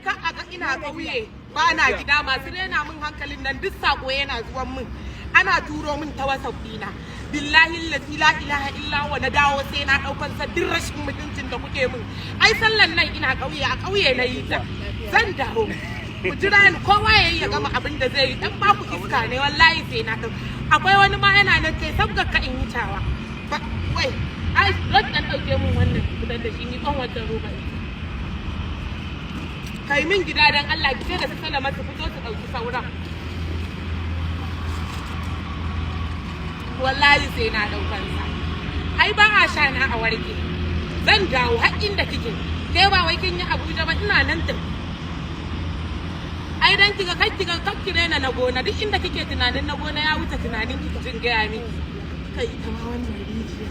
ka aga ina kauye ba na gida masu rena min hankalin nan duk sako yana zuwan min ana turo min ta WhatsApp dina billahi la ilaha illa wa na dawo sai na daukan sa duk rashin mutuncin da kuke min ai sallan nan ina kauye a kauye na yi ta zan dawo ku jira ni kowa yayi ya gama abin da zai yi dan ba ku iska ne wallahi sai na dau akwai wani ma yana nan kai sabga ka in yi tawa wai ai zan dan dauke mun wannan kudan da shi ni kan wata roba kai min gida dan Allah ki da su sallama su fito su dauki sauran wallahi sai na daukan sa ai ba a sha na a warke zan dawo har inda kike ke ba wai kin yi Abuja ba ina nan din ai dan kiga kakkire na gona duk inda kike tunanin na gona ya wuce tunanin ki jin ga ya miki kai ita ma wannan rijiya